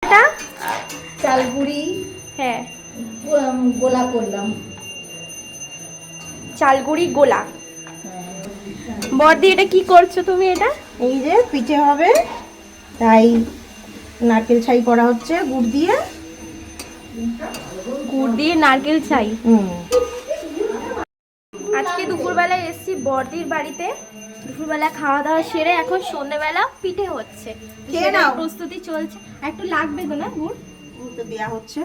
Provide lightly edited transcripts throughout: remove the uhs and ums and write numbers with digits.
এটা চালগুড়ি হ্যাঁ গোলা করলাম। চালগুড়ি গোলা। বর্দি এটা কি করছো তুমি? এটা এই যে পিঠে হবে, তাই নারকেল ছাই করা হচ্ছে গুড় দিয়ে। গুড় দিয়ে নারকেল ছাই। আজকে দুপুরবেলায় এসেছি বর্দির বাড়িতে। দুপুরবেলা খাওয়া দাওয়া সেরে এখন সন্ধ্যেবেলা পিঠে হচ্ছে, প্রস্তুতি চলছে। একটু লাগবে তো না গুড়? তো দেওয়া হচ্ছে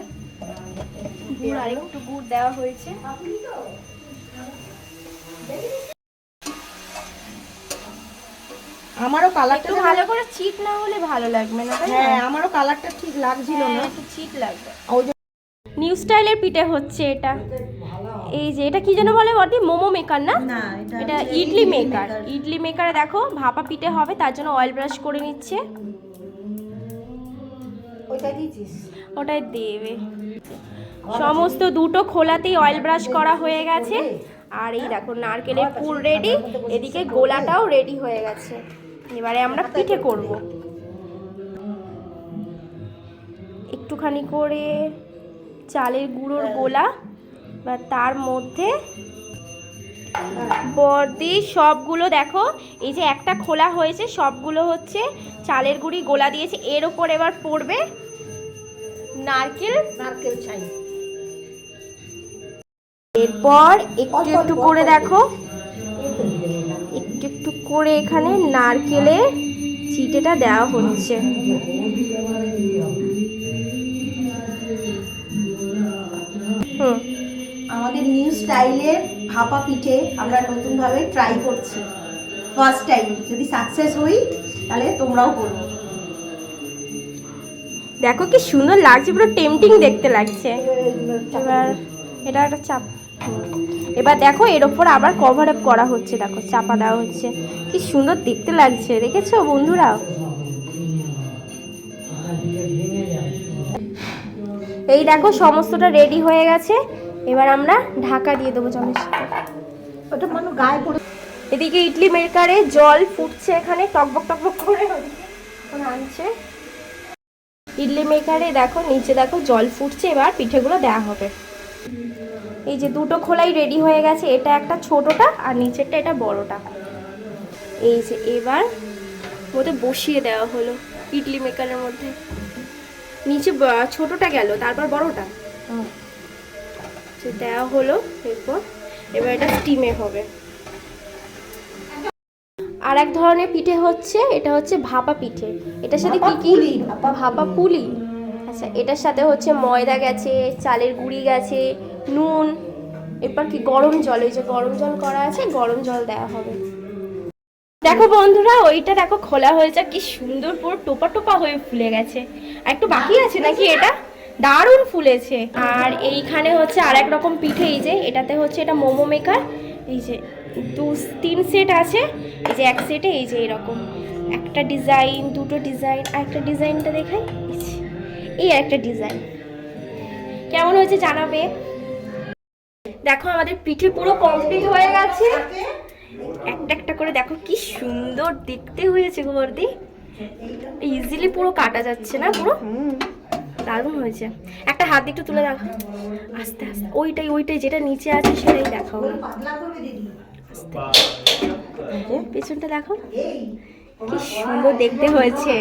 গুড়, আর একটু গুড় দেওয়া হয়েছে। আমারও কালারটা একটু ভালো করে চিট না হলে ভালো লাগবে না। হ্যাঁ, আমারও কালারটা ঠিক লাগছিল না, একটু চিট লাগবে। ওই যে নিউ স্টাইলের পিঠে হচ্ছে এটা। এই যে এটা কি যেন বলে বর্দি? মোমো মেকার না? না, এটা ইডলি মেকার। ইডলি মেকারে দেখো ভাপা পিঠে হবে, তার জন্য অয়েল ব্রাশ করে নিচ্ছে। ওটাই দেবে। সমস্ত দুটো খোলাতেই অয়েল ব্রাশ করা হয়ে গেছে। আর এই দেখো নারকেলের পুর রেডি, এদিকে গোলাটাও রেডি হয়ে গেছে। এবারে আমরা পিঠে করব। একটুখানি করে চালের গুঁড়োর গোলা, বা তার মধ্যে বর্দি সবগুলো দেখো, এই যে একটা খোলা হয়েছে, সবগুলো হচ্ছে চালের গুঁড়ি গোলা দিয়েছে। এর ওপর এবার পড়বে নারকেল ছাই। এরপর একটু একটু করে দেখো, একটু একটু করে এখানে নারকেলের চিটেটা দেওয়া হচ্ছে। আমাদের নিউ স্টাইলের ভাপা পিঠে আমরা নতুনভাবে ট্রাই করছি, ফার্স্ট টাইম। যদি সাকসেস হই তাহলে তোমরাও করো। দেখো কি সুন্দর লাগছে, পুরো টেম্পটিং দেখতে লাগছে। এবার এটা একটা চাপ, এবার দেখো এর ওপর আবার কভার আপ করা হচ্ছে। দেখো চাপা দেওয়া হচ্ছে, কি সুন্দর দেখতে লাগছে। দেখেছো বন্ধুরা? এই দেখো সমস্তটা রেডি হয়ে গেছে। এবার আমরা ঢাকা দিয়ে দেবো জলের সাথে। ওটা মানে গায়ে পড়ে। এদিকে ইডলি মেকারে জল ফুটছে, এখানে টকবক টকবক করে আনছে। ইডলি মেকারে দেখো নিচে দেখো জল ফুটছে, এবার পিঠেগুলো দেওয়া হবে। এই যে দুটো খোলাই রেডি হয়ে গেছে, এটা একটা ছোটটা আর নিচেরটা এটা বড়টা। এই যে এবার মধ্যে বসিয়ে দেওয়া হলো ইডলি মেকারের মধ্যে। নিচে ছোটটা গেল, তারপর বড়টা দেওয়া হলো। এবার এটা স্টিমে হবে। আর এক ধরনের পিঠে হচ্ছে, এটা হচ্ছে ভাপা পিঠে। এটার সাথে কি কি? ভাপা পুলি। আচ্ছা, এটার সাথে হচ্ছে ময়দা গেছে, চালের গুঁড়ি গেছে, নুন, এরপর কি গরম জল, ওই যে গরম জল করা আছে, গরম জল দেওয়া হবে। দেখো বন্ধুরা, ওইটা দেখো খোলা হয়েছে, কি সুন্দর পুরো টোপা টোপা হয়ে ফুলে গেছে। আর একটু বাকি আছে নাকি? এটা দারুণ ফুলেছে। আর এইখানে হচ্ছে আর এক রকম পিঠে, এই যে এটাতে হচ্ছে এটা মোমো মেকার। এই যে তিন সেট আছে, এই যে এক সেটে এই যে এরকম একটা ডিজাইন, দুটো ডিজাইন, আর একটা ডিজাইনটা দেখাই। এই একটা ডিজাইন কেমন হয়েছে জানাবে। দেখো আমাদের পিঠে পুরো কমপ্লিট হয়ে গেছে। একটা একটা করে দেখো কি সুন্দর দেখতে হয়েছে গো বর্দি। ইজিলি পুরো কাটা যাচ্ছে না, পুরো দারুণ হয়েছে। একটা হাত একটু তুলে দেখো, আস্তে আস্তে। ওইটাই যেটা নিচে আছে সেটাই দেখাও না, পেছনটা দেখো কি সুন্দর দেখতে হয়েছে।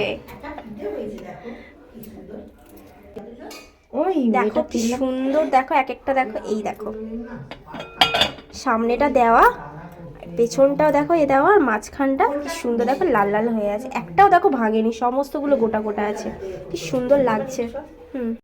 দেখো কি সুন্দর, দেখো এক একটা দেখো। এই দেখো সামনেটা দেওয়া, পেছনটাও দেখো এ দেওয়া, আর মাঝখানটা কি সুন্দর দেখো লাল লাল হয়ে আছে। একটাও দেখো ভাঙেনি, সমস্তগুলো গোটা গোটা আছে, কি সুন্দর লাগছে।